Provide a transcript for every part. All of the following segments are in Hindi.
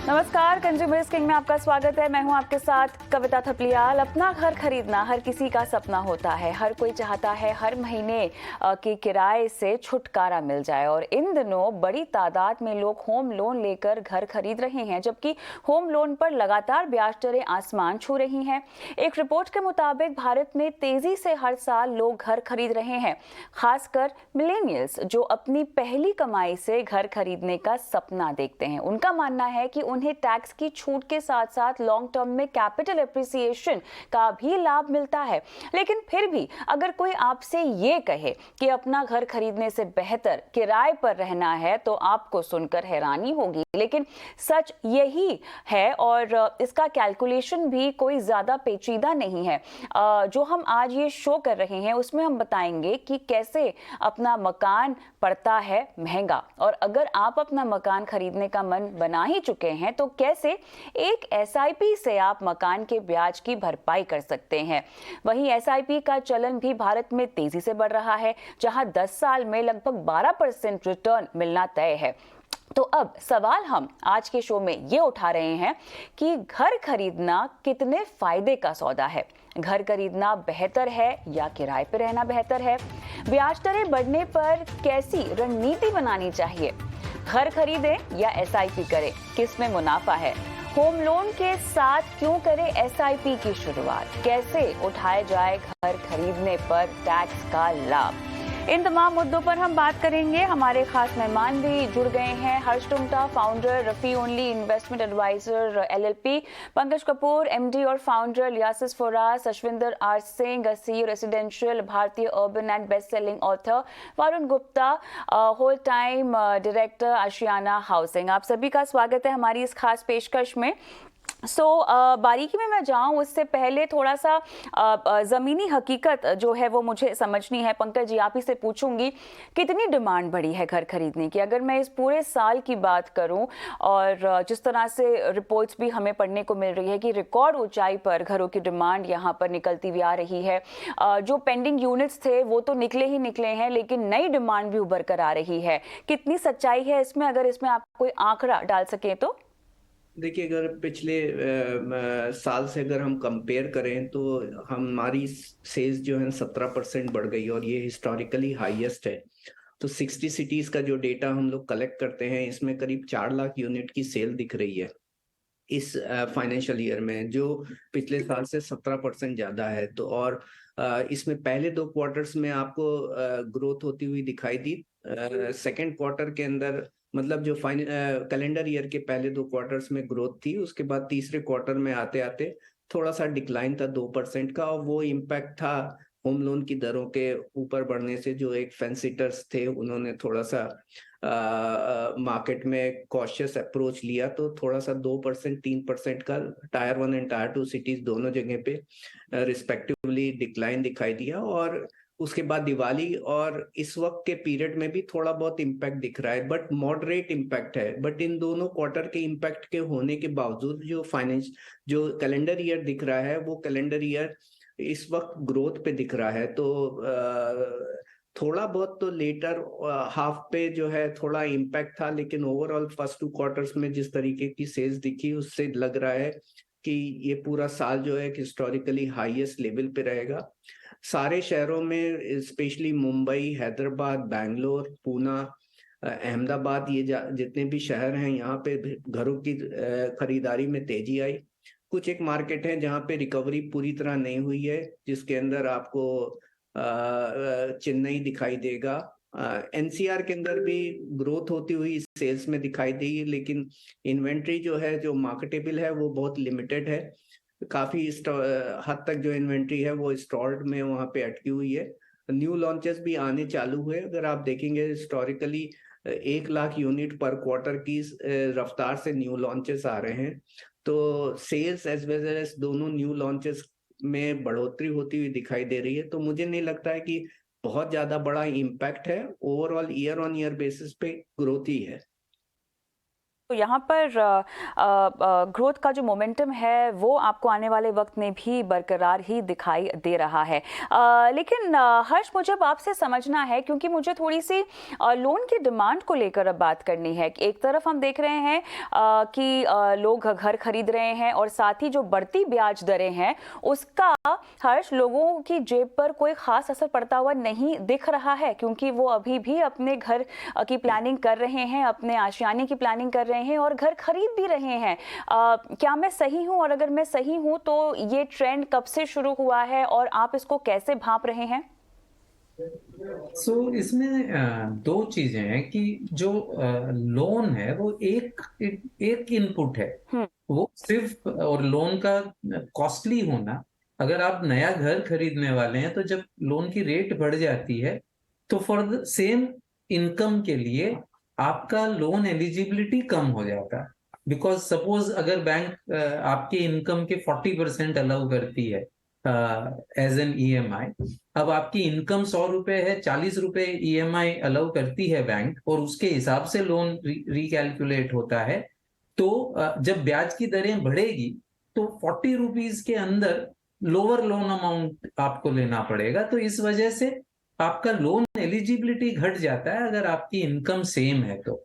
नमस्कार, कंज्यूमर्स किंग में आपका स्वागत है। मैं हूं आपके साथ कविता थपलियाल। अपना घर खरीदना हर किसी का सपना होता है। हर कोई चाहता है हर महीने के किराए से छुटकारा मिल जाए। और इन दिनों बड़ी तादाद में लोग होम लोन लेकर घर खरीद रहे हैं, जबकि होम लोन पर लगातार ब्याज दरें आसमान छू रही हैं। एक रिपोर्ट के मुताबिक भारत में तेजी से हर साल लोग घर खरीद रहे हैं, खासकर मिलेनियल्स जो अपनी पहली कमाई से घर खरीदने का सपना देखते हैं। उनका मानना है कि उन्हें टैक्स की छूट के साथ साथ लॉन्ग टर्म में कैपिटल एप्रिसिएशन का भी लाभ मिलता है। लेकिन फिर भी अगर कोई आपसे ये कहे कि अपना घर खरीदने से बेहतर किराए पर रहना है तो आपको सुनकर हैरानी होगी, लेकिन सच यही है और इसका कैलकुलेशन भी कोई ज्यादा पेचीदा नहीं है। जो हम आज ये शो कर रहे हैं उसमें हम बताएंगे कि कैसे अपना मकान पड़ता है महंगा, और अगर आप अपना मकान खरीदने का मन बना ही चुके हैं तो कैसे एक एसआईपी से आप मकान के ब्याज की भरपाई कर सकते हैं। वहीं एसआईपी का चलन भी भारत में तेजी से बढ़ रहा है, जहां 10 साल में लगभग 12% रिटर्न मिलना तय है। तो अब सवाल हम आज के शो में ये उठा रहे हैं कि घर खरीदना कितने फायदे का सौदा है। घर खरीदना बेहतर है या किराए पर रहना बेहतर है? ब्याज दरें बढ़ने पर कैसी रणनीति बनानी चाहिए? घर खरीदें या एसआईपी करें, किस में मुनाफा है? होम लोन के साथ क्यों करें एसआईपी की शुरुआत? कैसे उठाया जाए घर खरीदने पर टैक्स का लाभ? इन तमाम मुद्दों पर हम बात करेंगे। हमारे खास मेहमान भी जुड़ गए हैं। हर्ष टुंगटा, फाउंडर रफी only investment adviser LLP, Pankaj Kapoor MD और founder Liases Foras, Ashwinder R Singh CEO residential Bharatiya urban and best selling author, Varun Gupta whole time director Ashiana housing. आप सभी का स्वागत है हमारी इस खास पेशकश में। बारीकी में मैं जाऊं उससे पहले थोड़ा सा ज़मीनी हकीकत जो है वो मुझे समझनी है। पंकज जी, आप ही से पूछूंगी, कितनी डिमांड बढ़ी है घर खरीदने की? अगर मैं इस पूरे साल की बात करूं और जिस तरह से रिपोर्ट्स भी हमें पढ़ने को मिल रही है कि रिकॉर्ड ऊंचाई पर घरों की डिमांड यहां पर निकलती हुई आ रही है। जो पेंडिंग यूनिट्स थे वो तो निकले ही निकले हैं, लेकिन नई डिमांड भी उभर कर आ रही है। कितनी सच्चाई है इसमें, अगर इसमें आप कोई आंकड़ा डाल सकें तो? देखिए, अगर पिछले साल से अगर हम कंपेयर करें तो हमारी सेल्स जो है 17% बढ़ गई और ये हिस्टोरिकली हाईएस्ट है। तो 60 सिटीज का जो डेटा हम लोग कलेक्ट करते हैं इसमें करीब 4 लाख यूनिट की सेल दिख रही है इस फाइनेंशियल ईयर में, जो पिछले साल से 17% ज्यादा है। तो और इसमें पहले 2 क्वार्टर्स में आपको ग्रोथ होती हुई दिखाई दी। सेकेंड क्वार्टर के अंदर, मतलब जो कैलेंडर ईयर के पहले 2 क्वार्टर्स में ग्रोथ थी, उसके बाद तीसरे क्वार्टर में आते आते थोड़ा सा डिक्लाइन था 2% का, और वो इम्पैक्ट था होम लोन की दरों के ऊपर बढ़ने से। जो एक फेंसिटर्स थे उन्होंने थोड़ा सा मार्केट में कॉशियस अप्रोच लिया, तो थोड़ा सा 2% 3% का टायर 1 एंड टायर 2 सिटीज दोनों जगह पे रिस्पेक्टिवली डिक्लाइन दिखाई दिया। और उसके बाद दिवाली और इस वक्त के पीरियड में भी थोड़ा बहुत इम्पैक्ट दिख रहा है, बट मॉडरेट इम्पैक्ट है। बट इन दोनों क्वार्टर के इम्पैक्ट के होने के बावजूद जो कैलेंडर ईयर दिख रहा है वो कैलेंडर ईयर इस वक्त ग्रोथ पे दिख रहा है। तो थोड़ा बहुत तो लेटर हाफ पे जो है थोड़ा इम्पैक्ट था, लेकिन ओवरऑल फर्स्ट 2 क्वार्टर्स में जिस तरीके की सेल्स दिखी उससे लग रहा है कि ये पूरा साल जो है हिस्टोरिकली हाईएस्ट लेवल पे रहेगा। सारे शहरों में, स्पेशली मुंबई, हैदराबाद, बैंगलोर, पूना, अहमदाबाद, ये जितने भी शहर हैं यहाँ पे घरों की खरीदारी में तेजी आई। कुछ एक मार्केट है जहाँ पे रिकवरी पूरी तरह नहीं हुई है, जिसके अंदर आपको चेन्नई दिखाई देगा। एनसीआर के अंदर भी ग्रोथ होती हुई सेल्स में दिखाई दी, लेकिन इन्वेंट्री जो है जो मार्केटेबल है वो बहुत लिमिटेड है। काफी हद तक जो इन्वेंट्री है वो स्टॉर्ड में वहां पे अटकी हुई है। न्यू लॉन्चेस भी आने चालू हुए। अगर आप देखेंगे हिस्टोरिकली 1 लाख यूनिट पर क्वार्टर की रफ्तार से न्यू लॉन्चेस आ रहे हैं। तो सेल्स एज वेल एज दोनों न्यू लॉन्चेस में बढ़ोतरी होती हुई दिखाई दे रही है। तो मुझे नहीं लगता है कि बहुत ज्यादा बड़ा इम्पैक्ट है। Overall year on year basis पे ग्रोथ ही है। तो यहाँ पर ग्रोथ का जो मोमेंटम है वो आपको आने वाले वक्त में भी बरकरार ही दिखाई दे रहा है। लेकिन हर्ष, मुझे अब आपसे समझना है, क्योंकि मुझे थोड़ी सी लोन की डिमांड को लेकर अब बात करनी है। एक तरफ हम देख रहे हैं कि लोग घर खरीद रहे हैं और साथ ही जो बढ़ती ब्याज दरें हैं उसका हर्ष लोगों की जेब पर कोई खास असर पड़ता हुआ नहीं दिख रहा है, क्योंकि वो अभी भी अपने घर की प्लानिंग कर रहे हैं, अपने आशियाने की प्लानिंग कर रहे हैं और घर खरीद भी रहे हैं। क्या मैं सही हूं? और अगर मैं सही हूं तो ये ट्रेंड कब से शुरू हुआ है और आप इसको कैसे भांप रहे हैं? इसमें दो चीजें हैं कि जो लोन है वो एक इनपुट है, वो सिर्फ, और लोन का कॉस्टली होना, अगर आप नया घर खरीदने वाले हैं तो जब लोन की रेट बढ़ जाती है तो फॉर द सेम इनकम के लिए आपका लोन एलिजिबिलिटी कम हो जाता है। बिकॉज सपोज अगर बैंक आपके इनकम के 40% अलाउ करती है एज एन ईएमआई, अब आपकी इनकम 100 रुपए है, 40 रुपए ईएमआई अलाउ करती है बैंक, और उसके हिसाब से लोन रिकैलकुलेट होता है। तो जब ब्याज की दरें बढ़ेगी तो 40 रुपीज के अंदर लोअर लोन अमाउंट आपको लेना पड़ेगा। तो इस वजह से आपका लोन एलिजिबिलिटी घट जाता है अगर आपकी इनकम सेम है तो।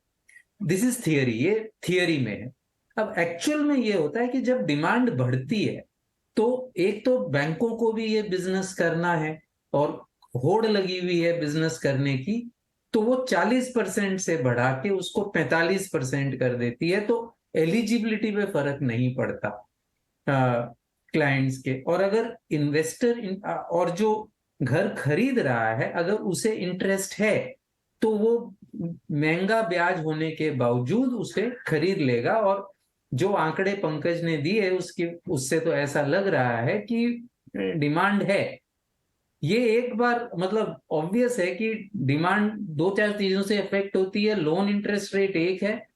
दिस इज थियरी, ये थियरी में है। अब एक्चुअल में ये होता है कि जब डिमांड बढ़ती है तो एक तो बैंकों को भी ये बिजनेस करना है और होड़ लगी हुई है बिजनेस करने की, तो वो 40% से बढ़ा के उसको 45% कर देती है, तो एलिजिबिलिटी पे फर्क नहीं पड़ता क्लाइंट्स के। और अगर इन्वेस्टर और जो घर खरीद रहा है अगर उसे इंटरेस्ट है तो वो महंगा ब्याज होने के बावजूद उसे खरीद लेगा। और जो आंकड़े पंकज ने दिए उससे तो ऐसा लग रहा है कि डिमांड है। ये एक बार मतलब ऑब्वियस है कि डिमांड दो चार चीजों से इफेक्ट होती है। लोन इंटरेस्ट रेट एक है,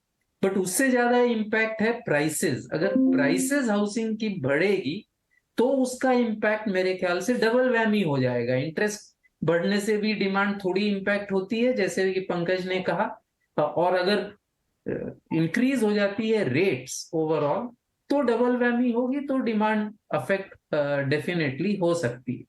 बट उससे ज्यादा इम्पैक्ट है प्राइसेस। अगर प्राइसेस हाउसिंग की बढ़ेगी तो उसका इम्पैक्ट मेरे ख्याल से डबल वैमी हो जाएगा। इंटरेस्ट बढ़ने से भी डिमांड थोड़ी इम्पैक्ट होती है जैसे कि पंकज ने कहा, और अगर इंक्रीज हो जाती है रेट्स ओवरऑल तो डबल वैमी होगी, तो डिमांड अफेक्ट डेफिनेटली हो सकती है।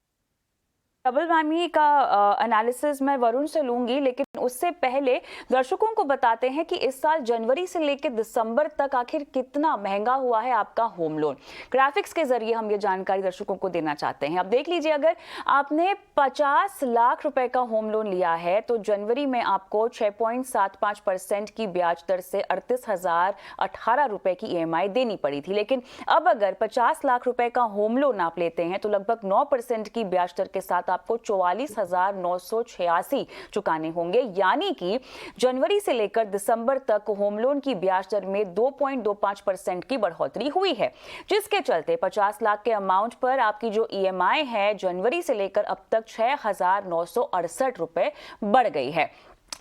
डबल वैमी का एनालिसिस मैं वरुण से लूंगी, लेकिन उससे पहले दर्शकों को बताते हैं कि इस साल जनवरी से लेकर दिसंबर तक आखिर कितना महंगा हुआ है आपका होम लोन। ग्राफिक्स के जरिए हम ये जानकारी दर्शकों को देना चाहते हैं। अब देख लीजिए, अगर आपने 50 लाख रुपए का होम लोन लिया है तो जनवरी में आपको 6.75% की ब्याज दर से 38,018 रुपए की ईएमआई देनी पड़ी थी। लेकिन अब अगर 50 लाख रुपए का होम लोन आप लेते हैं तो लगभग 9% की ब्याज दर के साथ आपको 44,986 चुकाने होंगे। यानी कि जनवरी से लेकर दिसंबर तक होम लोन की ब्याज दर में 2.25% की बढ़ोतरी हुई है, जिसके चलते 50 लाख के अमाउंट पर आपकी जो ईएमआई है जनवरी से लेकर अब तक 6,968 रुपए बढ़ गई है।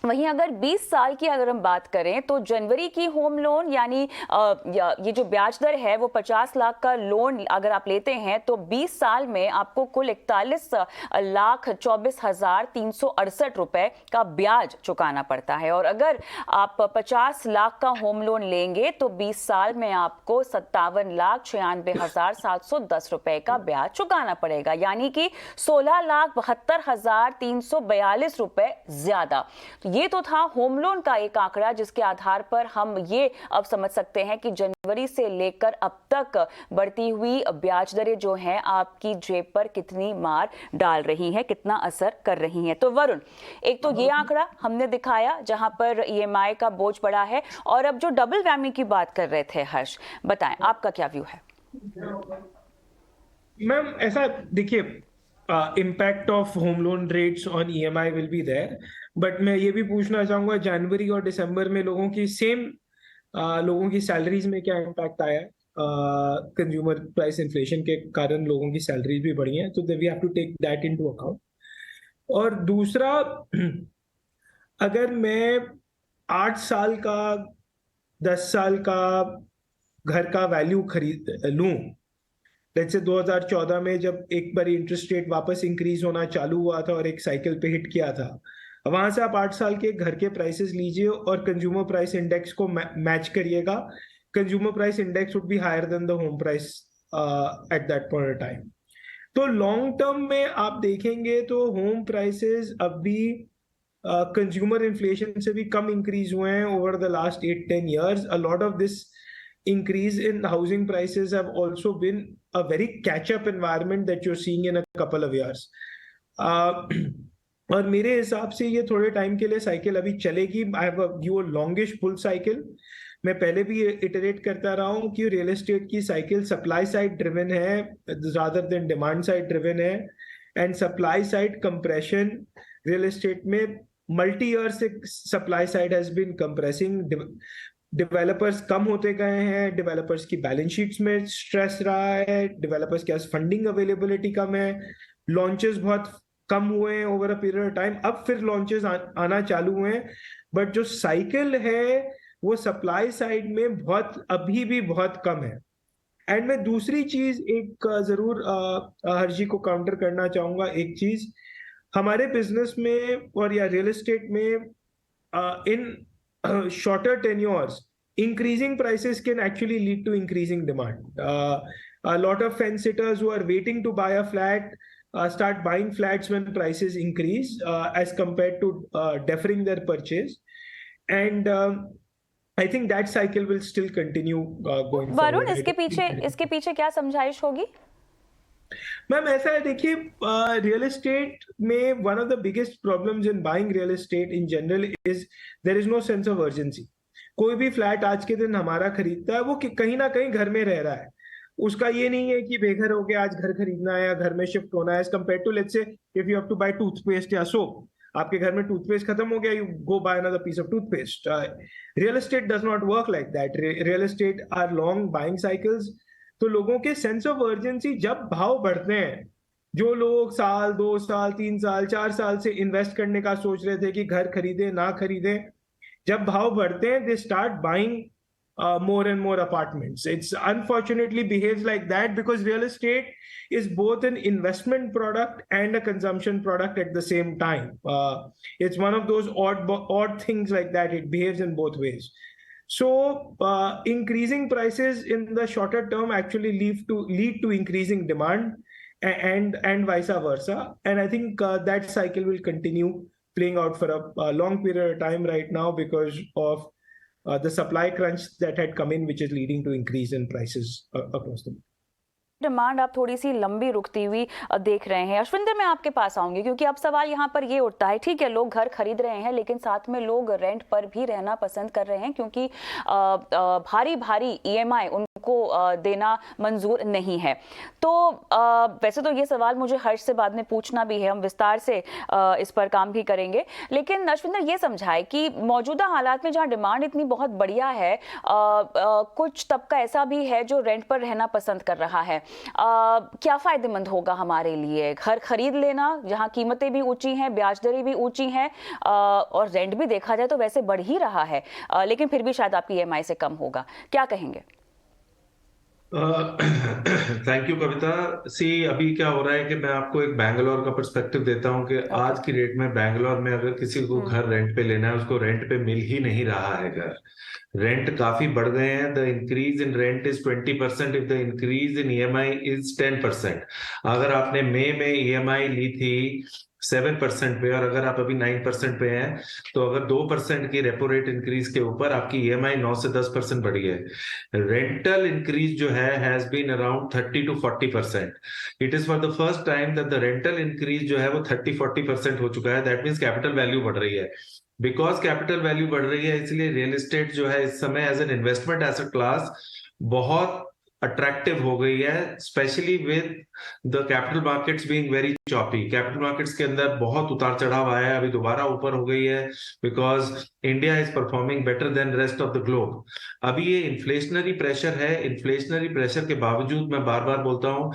वहीं अगर 20 साल की अगर हम बात करें तो जनवरी की होम लोन यानी ये जो ब्याज दर है वो 50 लाख का लोन अगर आप लेते हैं तो 20 साल में आपको कुल 41,24,368 रुपए का ब्याज चुकाना पड़ता है। और अगर आप 50 लाख का होम लोन लेंगे तो 20 साल में आपको 57,96,710 रुपए का ब्याज चुकाना पड़ेगा, यानी कि 16,72,342 रुपए ज्यादा। ये तो था होम लोन का एक आंकड़ा जिसके आधार पर हम ये अब समझ सकते हैं कि जनवरी से लेकर अब तक बढ़ती हुई ब्याज दरें जो हैं आपकी जेब पर कितनी मार डाल रही हैं, कितना असर कर रही हैं। तो वरुण, एक तो ये आंकड़ा हमने दिखाया जहां पर ईएमआई का बोझ बढ़ा है, और अब जो डबल वैमी की बात कर रहे थे हर्ष, बताएं आपका क्या व्यू है? मैम ऐसा देखिए, impact of home loan rates on EMI will be there, but मैं ये भी पूछना चाहूंगा जनवरी और दिसंबर में लोगों की सैलरीज में क्या इम्पैक्ट आया? कंज्यूमर प्राइस इन्फ्लेशन के कारण लोगों की सैलरीज भी बढ़ी हैं, तो we have to take that into account. और दूसरा, अगर मैं 8 साल का 10 साल का घर का वैल्यू खरीद लूं, जैसे 2014 में जब एक बार इंटरेस्ट रेट वापस इंक्रीज होना चालू हुआ था और एक साइकिल पे हिट किया था, वहां से आप 8 साल के घर के प्राइसेस लीजिए और कंज्यूमर प्राइस इंडेक्स को मैच करिएगा. Consumer price index would be higher than the home price at that point of time. तो लॉन्ग टर्म में आप देखेंगे तो होम प्राइसेस अब भी कंज्यूमर इन्फ्लेशन से भी कम इंक्रीज हुए हैं over the last 8-10 years. A lot of this increase in housing prices have also been a very catch-up environment that you're seeing in a couple of years. और मेरे हिसाब से ये थोड़े टाइम के लिए साइकिल अभी चलेगी. I have a view longish bull cycle. मैं पहले भी इटरेट करता रहा हूँ कि रियल एस्टेट की साइकिल सप्लाई साइड ड्रिवन है rather than demand side driven है. And supply side compression real estate में मल्टी ईयर से supply side has been compressing. Developers कम होते गए हैं, डेवलपर्स की बैलेंस शीट्स में स्ट्रेस रहा है, डेवलपर्स के पास फंडिंग अवेलेबिलिटी कम है, लॉन्चेस बहुत कम हुए हैं over a period of time. अब फिर लॉन्चेस आना चालू हुए हैं, बट जो साइकिल है वो सप्लाई साइड में बहुत अभी भी बहुत कम है. एंड मैं दूसरी चीज एक जरूर हर्षी को काउंटर करना चाहूंगा. एक चीज हमारे बिजनेस में और या रियल एस्टेट में in shorter tenures increasing prices can actually lead to increasing demand. A lot of fence sitters who are waiting to buy a flat start buying flats when prices increase as compared to deferring their purchase. And I think that cycle will still continue going forward. Varun, इसके पीछे क्या समझाइश होगी? मैम ऐसा है, देखिए रियल एस्टेट में one of the biggest problems in buying real estate in general is there is no sense of urgency. कोई भी फ्लैट आज के दिन हमारा खरीदता है वो कहीं ना कहीं घर में रह रहा है. उसका ये नहीं है कि बेघर हो गया, आज घर खरीदना है या घर में शिफ्ट होना है. As compare to let's say if you have to buy toothpaste या सोप, आपके घर में टूथपेस्ट खत्म हो गया, you go buy another piece of toothpaste. Real estate does not work like that. Real estate are long buying cycles. तो लोगों के सेंस ऑफ अर्जेंसी जब भाव बढ़ते हैं, जो लोग साल 2 साल 3 साल 4 साल से इन्वेस्ट करने का सोच रहे थे कि घर खरीदे ना खरीदे, जब भाव बढ़ते हैं they start buying more and more apartments. It's unfortunately behaves like that because real estate is both an investment product and a consumption product at the same time. It's one of those odd things like that. It behaves in both ways. So increasing prices in the shorter term actually lead to increasing demand and vice versa. And I think that cycle will continue playing out for a long period of time right now because of the supply crunch that had come in, which is leading to increase in prices across the board. Demand आप थोड़ी सी लंबी रुकती हुई देख रहे हैं. अश्विंदर, मैं आपके पास आऊंगी क्योंकि अब सवाल यहाँ पर ये उठता है, ठीक है लोग घर खरीद रहे हैं लेकिन साथ में लोग रेंट पर भी रहना पसंद कर रहे हैं क्योंकि भारी भारी EMI उनको देना मंजूर नहीं है. तो वैसे तो ये सवाल मुझे हर्ष से बाद में पूछना भी है, हम विस्तार से इस पर काम भी करेंगे. लेकिन अश्विंदर ये समझाए कि मौजूदा हालात में जहाँ डिमांड इतनी बहुत बढ़िया है, कुछ तबका ऐसा भी है जो रेंट पर रहना पसंद कर रहा है. क्या फायदेमंद होगा हमारे लिए घर खरीद लेना जहां कीमतें भी ऊंची हैं, ब्याज दरें भी ऊंची हैं और रेंट भी देखा जाए तो वैसे बढ़ ही रहा है, लेकिन फिर भी शायद आपकी EMI से कम होगा. क्या कहेंगे? थैंक यू कविता. अभी क्या हो रहा है कि मैं आपको एक बैंगलोर का पर्सपेक्टिव देता हूं कि आज की डेट में बैंगलोर में अगर किसी को घर रेंट पे लेना है, उसको रेंट पे मिल ही नहीं रहा है. घर रेंट काफी बढ़ गए हैं. The increase in rent is 20% if the increase in EMI is 10%. अगर आपने मई में EMI ली थी 7% पे और अगर आप अभी 9% पे हैं, तो अगर 2% की रेपो रेट इंक्रीज के ऊपर आपकी EMI 9 से 10% बढ़ी है. रेंटल इंक्रीज जो है has been around 30 to 40%. It is for the first time that the rental increase जो है वो 30-40% हो चुका है. दैट मीन्स कैपिटल वैल्यू बढ़ रही है. बिकॉज कैपिटल वैल्यू बढ़ रही है, इसलिए रियल एस्टेट जो है इस समय as an investment asset class बहुत अट्रैक्टिव हो गई है, specially with the capital markets being very choppy. Capital markets के अंदर बहुत उतार चढ़ाव आया है, अभी दोबारा ऊपर हो गई है because India is performing better than rest of the globe. अभी ये इन्फ्लेशनरी प्रेशर है. इन्फ्लेशनरी प्रेशर के बावजूद मैं बार बार बोलता हूं,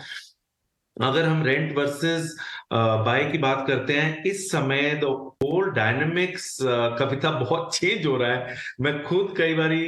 अगर हम रेंट वर्सेस बाय की बात करते हैं, इस समय द होल डायनेमिक्स कविता बहुत चेंज हो रहा है। मैं खुद कई बारी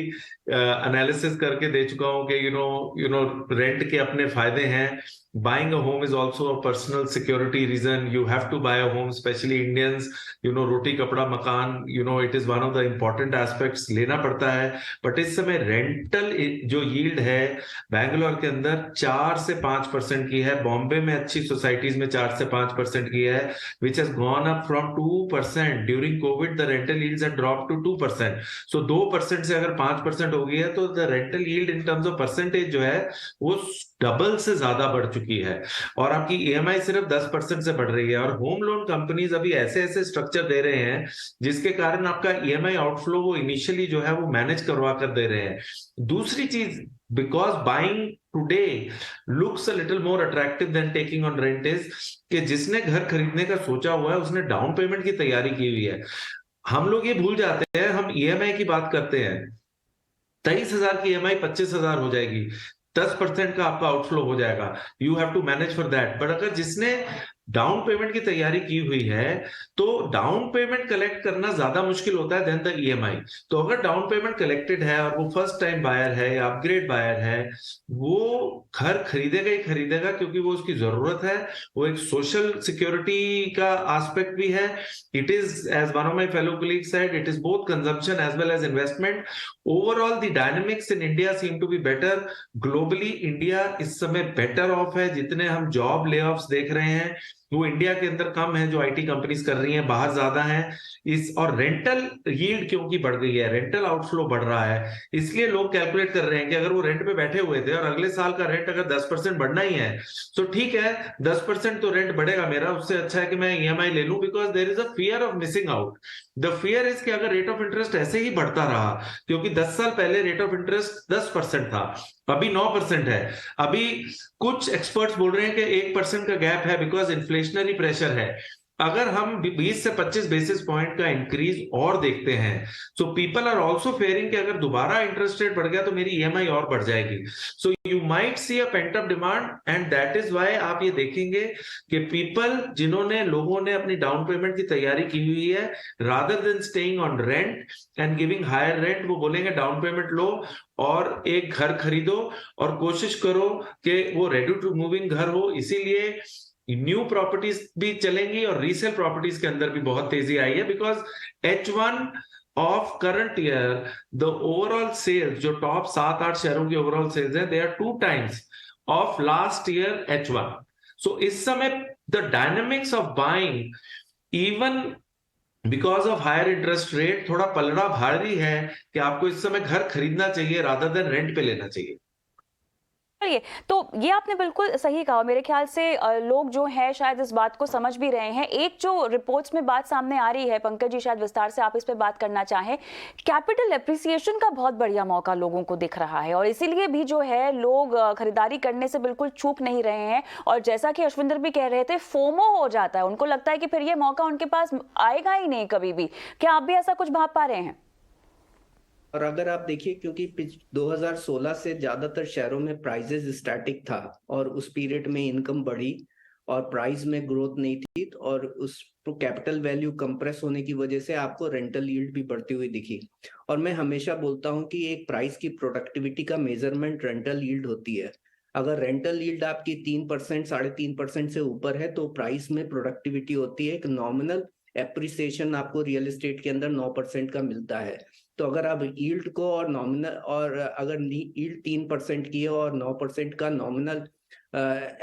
एनालिसिस करके दे चुका हूं कि यू नो रेंट के अपने फायदे हैं। Buying a home is also a personal security reason. You have to buy a home, specially Indians, रोटी कपड़ा मकान, it is one of the important aspects, लेना पड़ता है। बट इस समय रेंटल जो यील्ड है बैंगलोर के अंदर 4 से 5% की है। बॉम्बे में अच्छी सोसाइटीज में 4 से 5% की है, which has gone up from 2%। During Covid the rental yields had drop to 2%। So 2% से अगर 5% हो गई है तो the rental yield in terms of percentage जो है वो डबल से ज्यादा बढ़ चुकी है। और आपकी ईएमआई सिर्फ 10% से बढ़ रही है। और होम लोन कंपनीज अभी ऐसे ऐसे स्ट्रक्चर दे रहे हैं जिसके कारण आपका ईएमआई आउटफ्लो वो इनिशियली जो है वो मैनेज करवा कर दे रहे हैं। दूसरी चीज, because buying today looks a little more attractive than taking on rent, is कि जिसने घर खरीदने का सोचा हुआ है उसने डाउन पेमेंट की तैयारी की हुई है। हम लोग ये भूल जाते हैं, हम ईएमआई की बात करते हैं, 23,000 की ईएमआई 25,000 हो जाएगी, 10% का आपका आउटफ्लो हो जाएगा। You have to manage for that. But अगर जिसने डाउन पेमेंट की तैयारी की हुई है तो डाउन पेमेंट कलेक्ट करना ज्यादा मुश्किल होता है देन द ईएमआई। तो अगर डाउन पेमेंट कलेक्टेड है और वो फर्स्ट टाइम बायर है या अपग्रेड बायर है, वो घर खरीदेगा ही खरीदेगा क्योंकि वो उसकी जरूरत है। वो एक सोशल सिक्योरिटी का एस्पेक्ट भी है। It is, as one of my fellow colleague said, it is both consumption as well as investment. Overall the dynamics in India seem to be better. Globally India इस समय बेटर ऑफ है। जितने हम जॉब ले ऑफ्स देख रहे हैं वो इंडिया के अंदर कम है जो आईटी कंपनीज कर रही हैं, बाहर ज्यादा है। और रेंटल यील्ड क्योंकि बढ़ गई है, रेंटल आउटफ्लो बढ़ रहा है, इसलिए लोग कैलकुलेट कर रहे हैं कि अगर वो रेंट पे बैठे हुए थे और अगले साल का रेंट अगर 10% बढ़ना ही है तो ठीक है, 10% तो रेंट बढ़ेगा मेरा, उससे अच्छा है कि मैं ईएमआई ले लूं। Because there is a fear of missing out. The fear is कि अगर रेट ऑफ इंटरेस्ट ऐसे ही बढ़ता रहा, क्योंकि 10 साल पहले रेट ऑफ इंटरेस्ट 10% था, अभी 9% है। अभी कुछ एक्सपर्ट्स बोल रहे हैं कि 1% का गैप है बिकॉज इन्फ्लेशनरी प्रेशर है। अगर हम 20 से 25 बेसिस पॉइंट का इंक्रीज और देखते हैं, so people are also fearing कि अगर दोबारा इंटरेस्ट रेट बढ़ गया तो मेरी ईएमआई और बढ़ जाएगी। So you might see a pent up demand and that is why आप ये देखेंगे कि लोगों ने अपनी डाउन पेमेंट की तैयारी की हुई है, rather than staying on rent and giving higher rent, वो बोलेंगे डाउन पेमेंट लो और एक घर खरीदो और कोशिश करो कि वो रेडी टू मूविंग घर हो। इसीलिए न्यू प्रॉपर्टीज भी चलेंगी और रीसेल प्रॉपर्टीज के अंदर भी बहुत तेजी आई है। Because H1 of current year the overall sales, जो टॉप 7-8 शहरों की ओवरऑल सेल्स है, they are 2 times of last year H1। So इस समय the dynamics of buying even because of higher interest rate थोड़ा पलड़ा भारी है कि आपको इस समय घर खरीदना चाहिए रादर देन रेंट पे लेना चाहिए। चलिए, तो ये आपने बिल्कुल सही कहा। मेरे ख्याल से लोग जो है शायद इस बात को समझ भी रहे हैं। एक जो रिपोर्ट्स में बात सामने आ रही है, पंकज जी शायद विस्तार से आप इस पे बात करना चाहें, कैपिटल एप्रिसिएशन का बहुत बढ़िया मौका लोगों को दिख रहा है और इसीलिए भी जो है लोग खरीदारी करने से बिल्कुल चूक नहीं रहे हैं। और जैसा कि अश्विंदर भी कह रहे थे, फोमो हो जाता है, उनको लगता है कि फिर ये मौका उनके पास आएगा ही नहीं कभी भी। क्या आप भी ऐसा कुछ भाप पा रहे हैं? और अगर आप देखिए, क्योंकि 2016 से ज्यादातर शहरों में प्राइजेस स्टैटिक था और उस पीरियड में इनकम बढ़ी और प्राइस में ग्रोथ नहीं थी, और उस कैपिटल वैल्यू कंप्रेस होने की वजह से आपको रेंटल यील्ड भी बढ़ती हुई दिखी। और मैं हमेशा बोलता हूं कि एक प्राइस की प्रोडक्टिविटी का मेजरमेंट रेंटल यील्ड होती है। अगर रेंटल यील्ड आपकी 3%, 3.5% से ऊपर है तो प्राइस में प्रोडक्टिविटी होती है। एक नॉमिनल एप्रिसिएशन आपको रियल एस्टेट के अंदर 9% का मिलता है। तो अगर आप यील्ड को और नॉमिनल, और अगर यील्ड 3% की है और 9% का नॉमिनल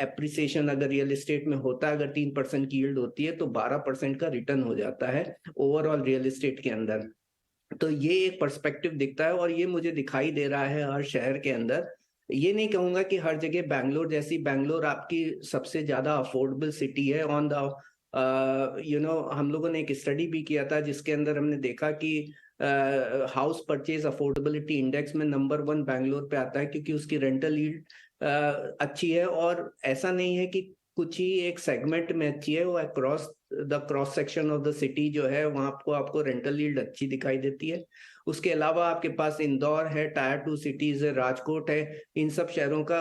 एप्रिसिएशन अगर रियल एस्टेट में होता है, अगर 3% की यील्ड होती है तो 12% का रिटर्न हो जाता है ओवरऑल रियल एस्टेट के अंदर। तो ये एक पर्सपेक्टिव दिखता है और ये मुझे दिखाई दे रहा है हर शहर के अंदर। ये नहीं कहूंगा कि हर जगह बैंगलोर जैसी, बैंगलोर आपकी सबसे ज्यादा अफोर्डेबल सिटी है ऑन द हम लोगों ने एक स्टडी भी किया था जिसके अंदर हमने देखा कि हाउस परचेज अफोर्डेबिलिटी इंडेक्स में नंबर 1 बैंगलोर पे आता है, क्योंकि उसकी रेंटल यील्ड अच्छी है। और ऐसा नहीं है कि कुछ ही एक सेगमेंट में अच्छी है, वो across the cross section of the city जो है वहां को आपको रेंटल यील्ड अच्छी दिखाई देती है। उसके अलावा आपके पास इंदौर है, टायर 2 सिटीज है, राजकोट है, इन सब शहरों का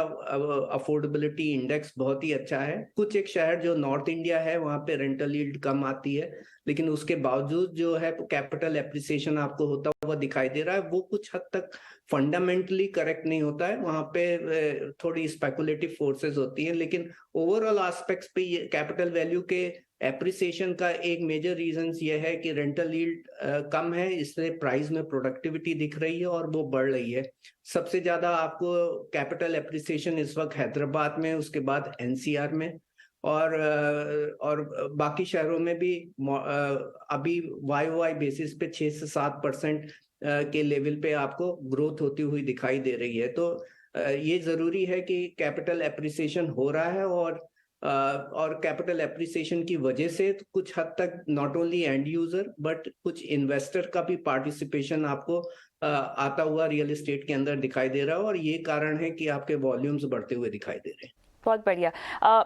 अफोर्डेबिलिटी इंडेक्स बहुत ही अच्छा है। कुछ एक शहर जो नॉर्थ इंडिया है वहां पे रेंटल यील्ड कम आती है, लेकिन उसके बावजूद जो है कैपिटल एप्रिसिएशन आपको होता हुआ दिखाई दे रहा है। वो कुछ हद तक फंडामेंटली करेक्ट नहीं होता है, वहां पे थोड़ी स्पेकुलेटिव फोर्सेस होती हैं, लेकिन ओवरऑल एस्पेक्ट्स पे ये कैपिटल वैल्यू के एप्रिसिएशन का एक मेजर रीजन ये है कि रेंटल यील्ड कम है, इसलिए प्राइस में प्रोडक्टिविटी दिख रही है और वो बढ़ रही है। सबसे ज्यादा आपको कैपिटल एप्रिसिएशन इस वक्त हैदराबाद में, उसके बाद एनसीआर में और बाकी शहरों में भी अभी वाई बेसिस पे 6 से 7% के लेवल पे आपको ग्रोथ होती हुई दिखाई दे रही है। तो ये जरूरी है कि कैपिटल एप्रिसिएशन हो रहा है और कैपिटल एप्रिसिएशन की वजह से कुछ हद तक not only and user but कुछ इन्वेस्टर का भी पार्टिसिपेशन आपको आता हुआ रियल एस्टेट के अंदर दिखाई दे रहा है, और ये कारण है कि आपके वॉल्यूम्स बढ़ते हुए दिखाई दे रहे हैं। बहुत बढ़िया।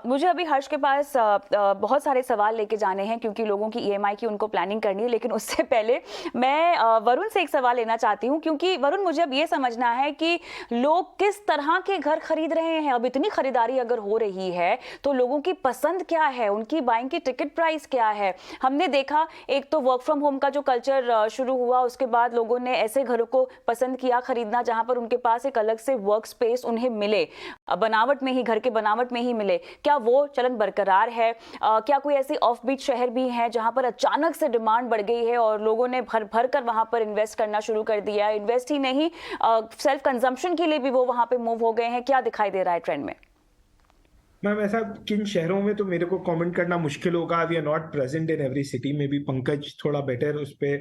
मुझे अभी हर्ष के पास बहुत सारे सवाल लेके जाने हैं क्योंकि लोगों की ईएमआई की उनको प्लानिंग करनी है, लेकिन उससे पहले मैं वरुण से एक सवाल लेना चाहती हूं, क्योंकि वरुण मुझे अब ये समझना है कि लोग किस तरह के घर खरीद रहे हैं। अब इतनी खरीदारी अगर हो रही है तो लोगों की पसंद क्या है, उनकी बाइंग की टिकट प्राइस क्या है। हमने देखा एक तो वर्क फ्रॉम होम का जो कल्चर शुरू हुआ, उसके बाद लोगों ने ऐसे घरों को पसंद किया खरीदना जहां पर उनके पास एक अलग से वर्क स्पेस उन्हें मिले, बनावट में ही, घर के बनावट में ही मिले। क्या वो चलन बरकरार है? क्या कोई ऐसी ऑफ बीट शहर भी हैं जहां पर अचानक से डिमांड बढ़ गई है और लोगों ने भर भर कर वहां पर इन्वेस्ट करना शुरू कर दिया है? इन्वेस्ट ही नहीं, सेल्फ कंजम्पशन के लिए भी वो वहां पे मूव हो गए हैं। क्या दिखाई दे रहा है ट्रेंड में? मैम ऐसा किन शहरों में तो मेरे को कमेंट करना मुश्किल होगा। We are not present in every city. में भी पंकज थोड़ा बेटर उस पे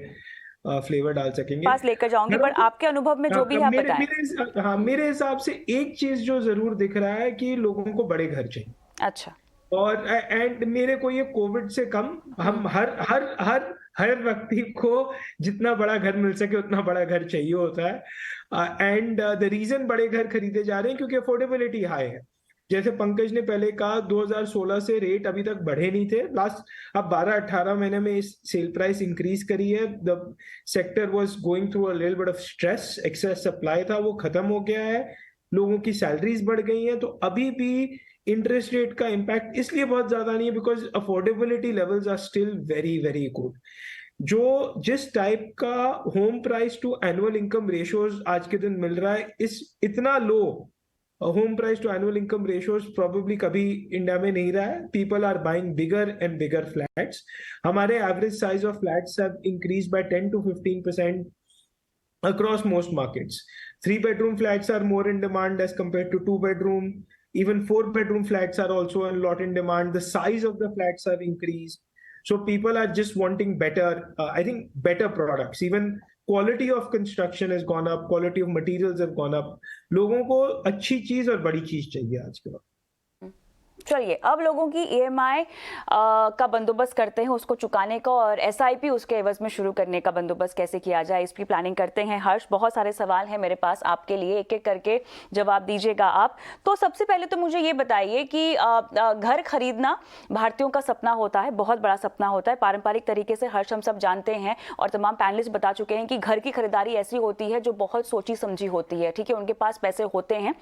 फ्लेवर डाल सकेंगे, पास लेकर जाऊंगी, पर आपके अनुभव में जो भी है आप बताएं। मेरे हिसाब से एक चीज जो जरूर दिख रहा है कि लोगों को बड़े घर चाहिए। अच्छा। और एंड मेरे को ये कोविड से कम, हम हर हर हर हर व्यक्ति को जितना बड़ा घर मिल सके उतना बड़ा घर चाहिए होता है। एंड द रीजन बड़े घर खरीदे जा रहे हैं क्योंकि अफोर्डेबिलिटी हाई है। जैसे पंकज ने पहले कहा, 2016 से रेट अभी तक बढ़े नहीं थे। लास्ट अब 12-18 महीने में इस सेल प्राइस इंक्रीज करी है। The sector was going through a little bit of stress, excess supply था, वो खत्म हो गया है। लोगों की सैलरीज बढ़ गई हैं, तो अभी भी इंटरेस्ट रेट का इम्पैक्ट इसलिए बहुत ज्यादा नहीं है because affordability levels are still very very good. जो जिस टाइप का home price to annual income ratios आज के दिन मिल रहा है, इस इतना low home price to annual income ratios probably कभी इंडिया में नहीं रहा है। People are buying bigger and bigger flats. हमारे average size of flats have increase by 10 to 15% across most markets. 3-bedroom flats are more in demand as compared to 2-bedroom. Even 4-bedroom flats are also a lot in demand. The size of the flats have increased. So people are just wanting better, I think better products. Even quality of construction has gone up, quality of materials have gone up. लोगों को अच्छी चीज और बड़ी चीज चाहिए आज के वक्त। चलिए, अब लोगों की ईएमआई का बंदोबस्त करते हैं, उसको चुकाने का, और एसआईपी उसके एवज में शुरू करने का बंदोबस्त कैसे किया जाए, इसकी प्लानिंग करते हैं। हर्ष, बहुत सारे सवाल हैं मेरे पास आपके लिए, एक एक करके जवाब दीजिएगा आप। तो सबसे पहले तो मुझे ये बताइए कि घर खरीदना भारतीयों का सपना होता है, बहुत बड़ा सपना होता है पारंपरिक तरीके से। हर्ष, हम सब जानते हैं और तमाम पैनलिस्ट बता चुके हैं कि घर की खरीदारी ऐसी होती है जो बहुत सोची समझी होती है। ठीक है, उनके पास पैसे होते हैं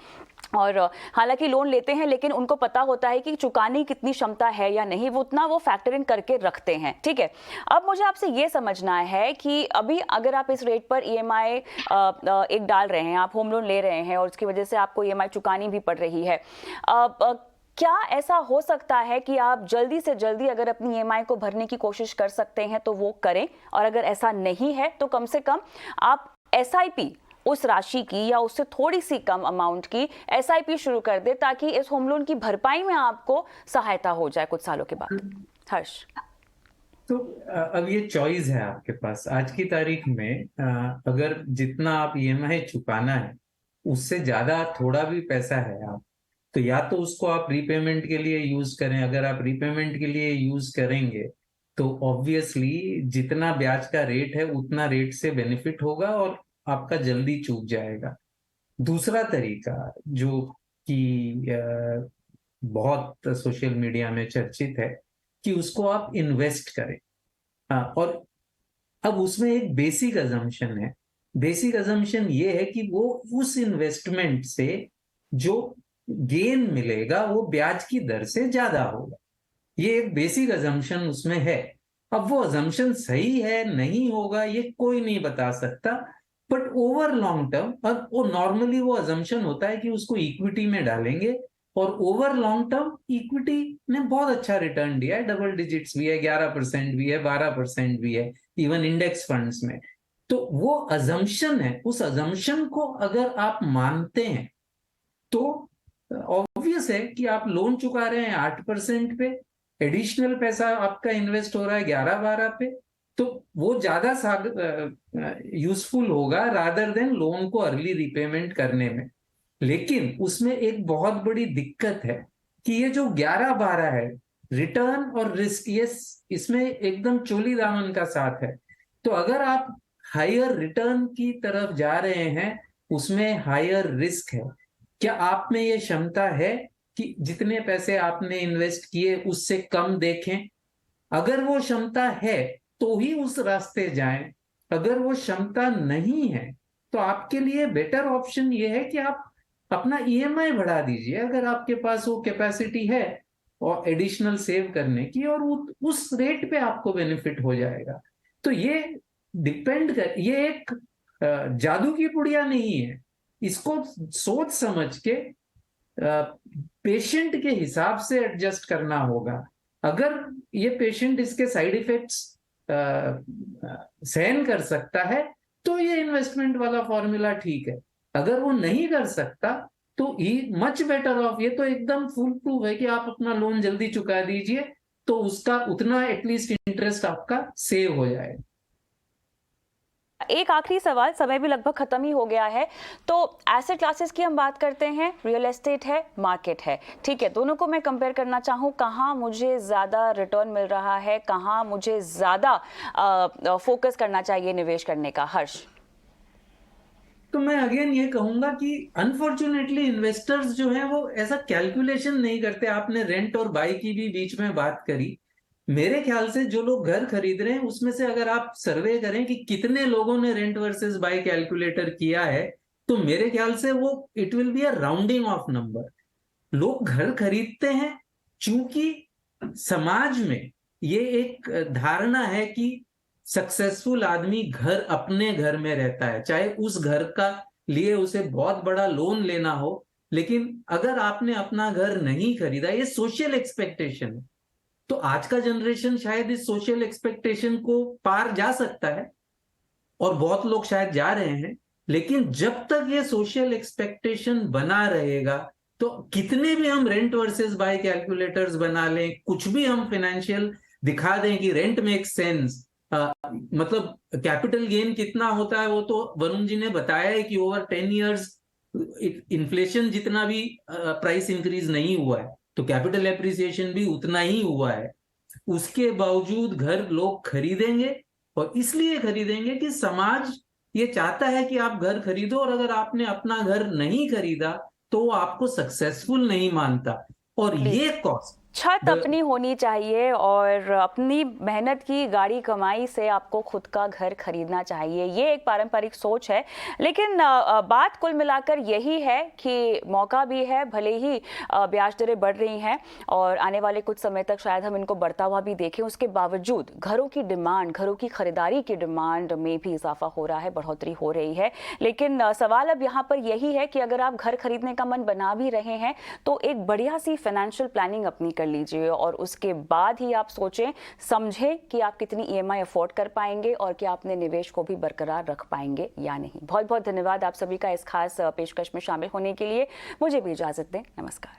और हालांकि लोन लेते हैं, लेकिन उनको पता होता है कि चुकाने की कितनी क्षमता है या नहीं, वो उतना वो फैक्टर इन करके रखते हैं। ठीक है, अब मुझे आपसे ये समझना है कि अभी अगर आप इस रेट पर ईएमआई एक डाल रहे हैं, आप होम लोन ले रहे हैं और उसकी वजह से आपको ईएमआई चुकानी भी पड़ रही है, क्या ऐसा हो सकता है कि आप जल्दी से जल्दी अगर अपनी ईएमआई को भरने की कोशिश कर सकते हैं तो वो करें, और अगर ऐसा नहीं है तो कम से कम आप एसआईपी उस राशि की या उससे थोड़ी सी कम अमाउंट की एसआईपी शुरू कर दे, ताकि इस होम लोन की भरपाई में आपको सहायता हो जाए कुछ सालों के बाद। हर्ष, तो अब ये चॉइस है आपके पास आज की तारीख में। अगर जितना आप ईएमआई चुकाना है उससे ज्यादा थोड़ा भी पैसा है आप, तो या तो उसको आप रीपेमेंट के लिए यूज करें। अगर आप रीपेमेंट के लिए यूज करेंगे तो ऑब्वियसली जितना ब्याज का रेट है उतना रेट से बेनिफिट होगा और आपका जल्दी चूक जाएगा। दूसरा तरीका जो कि बहुत सोशल मीडिया में चर्चित है कि उसको आप इन्वेस्ट करें। और अब उसमें एक बेसिक अजम्पशन है। बेसिक अजम्पशन ये है कि वो उस इन्वेस्टमेंट से जो गेन मिलेगा वो ब्याज की दर से ज्यादा होगा। ये एक बेसिक अजम्पशन उसमें है। अब वो अजम्पशन सही है नहीं होगा ये कोई नहीं बता सकता, बट ओवर लॉन्ग टर्म, और वो नॉर्मली वो अजम्पशन होता है कि उसको इक्विटी में डालेंगे, और ओवर लॉन्ग टर्म इक्विटी ने बहुत अच्छा रिटर्न दिया है, डबल डिजिट्स भी है, 11% भी है, 12% भी है, इवन इंडेक्स फंड्स में। तो वो अजम्पशन है, उस अजम्पशन को अगर आप मानते हैं तो ऑब्वियस है कि आप लोन चुका रहे हैं 8% पे, एडिशनल पैसा आपका इन्वेस्ट हो रहा है 11-12 पे, तो वो ज्यादा यूजफुल होगा रादर देन लोन को अर्ली रिपेमेंट करने में। लेकिन उसमें एक बहुत बड़ी दिक्कत है कि ये जो 11-12 है, रिटर्न और रिस्क, ये इसमें एकदम चोली दामन का साथ है। तो अगर आप हायर रिटर्न की तरफ जा रहे हैं, उसमें हायर रिस्क है। क्या आप में ये क्षमता है कि जितने पैसे आपने इन्वेस्ट किए उससे कम देखें? अगर वो क्षमता है तो ही उस रास्ते जाएं। अगर वो क्षमता नहीं है तो आपके लिए बेटर ऑप्शन ये है कि आप अपना ईएमआई बढ़ा दीजिए, अगर आपके पास वो कैपेसिटी है और एडिशनल सेव करने की, और उस रेट पे आपको बेनिफिट हो जाएगा। तो ये डिपेंड कर, ये एक जादू की पुड़िया नहीं है। इसको सोच समझ के पेशेंट के हिसाब से एडजस्ट करना होगा। अगर ये पेशेंट इसके साइड इफेक्ट्स सहन कर सकता है तो ये इन्वेस्टमेंट वाला फॉर्मूला ठीक है। अगर वो नहीं कर सकता तो ही मच बेटर ऑफ, ये तो एकदम फुल प्रूफ है कि आप अपना लोन जल्दी चुका दीजिए, तो उसका उतना एटलीस्ट इंटरेस्ट आपका सेव हो जाए। एक आखिरी सवाल, समय भी लगभग खत्म ही हो गया है, तो एसेट क्लासेस की हम बात करते हैं, रियल एस्टेट है, मार्केट है, ठीक है, दोनों को मैं कंपेयर करना चाहूँ, कहाँ मुझे ज़्यादा रिटर्न मिल रहा है, कहाँ मुझे ज़्यादा फोकस करना चाहिए निवेश करने का? हर्ष। तो मैं अगेन ये कहूंगा कि अनफॉर्चुनेटली इन्वेस्टर्स जो हैं वो ऐसा कैलकुलेशन नहीं करते। आपने रेंट और बाई की भी बीच में बात करी। मेरे ख्याल से जो लोग घर खरीद रहे हैं उसमें से अगर आप सर्वे करें कि कितने लोगों ने रेंट वर्सेस बाई कैलकुलेटर किया है, तो मेरे ख्याल से वो it will be a rounding off number. लोग घर खरीदते हैं चूंकि समाज में ये एक धारणा है कि सक्सेसफुल आदमी घर, अपने घर में रहता है, चाहे उस घर का लिए उसे बहुत बड़ा लोन लेना हो, लेकिन अगर आपने अपना घर नहीं खरीदा, ये सोशल एक्सपेक्टेशन है। तो आज का जनरेशन शायद इस सोशल एक्सपेक्टेशन को पार जा सकता है, और बहुत लोग शायद जा रहे हैं, लेकिन जब तक ये सोशल एक्सपेक्टेशन बना रहेगा तो कितने भी हम रेंट वर्सेस बाय कैलकुलेटर्स बना लें, कुछ भी हम फाइनेंशियल दिखा दें कि रेंट मेक्स सेंस, मतलब कैपिटल गेन कितना होता है वो तो वरुण जी ने बताया है कि ओवर 10 इयर्स इन्फ्लेशन जितना भी प्राइस इंक्रीज नहीं हुआ है, तो कैपिटल एप्रिसिएशन भी उतना ही हुआ है। उसके बावजूद घर लोग खरीदेंगे, और इसलिए खरीदेंगे कि समाज ये चाहता है कि आप घर खरीदो, और अगर आपने अपना घर नहीं खरीदा तो वो आपको सक्सेसफुल नहीं मानता। और ये कॉस्ट, छत अपनी होनी चाहिए और अपनी मेहनत की गाड़ी कमाई से आपको खुद का घर खरीदना चाहिए, ये एक पारंपरिक सोच है। लेकिन बात कुल मिलाकर यही है कि मौका भी है, भले ही ब्याज दरें बढ़ रही हैं और आने वाले कुछ समय तक शायद हम इनको बढ़ता हुआ भी देखें, उसके बावजूद घरों की डिमांड, घरों की खरीदारी की डिमांड में भी इजाफा हो रहा है, बढ़ोतरी हो रही है। लेकिन सवाल अब यहाँ पर यही है कि अगर आप घर खरीदने का मन बना भी रहे हैं तो एक बढ़िया सी फाइनेंशियल प्लानिंग अपनी कर लीजिए, और उसके बाद ही आप सोचें समझें कि आप कितनी ईएमआई अफोर्ड कर पाएंगे और क्या अपने निवेश को भी बरकरार रख पाएंगे या नहीं। बहुत बहुत धन्यवाद आप सभी का इस खास पेशकश में शामिल होने के लिए। मुझे भी इजाजत दें, नमस्कार।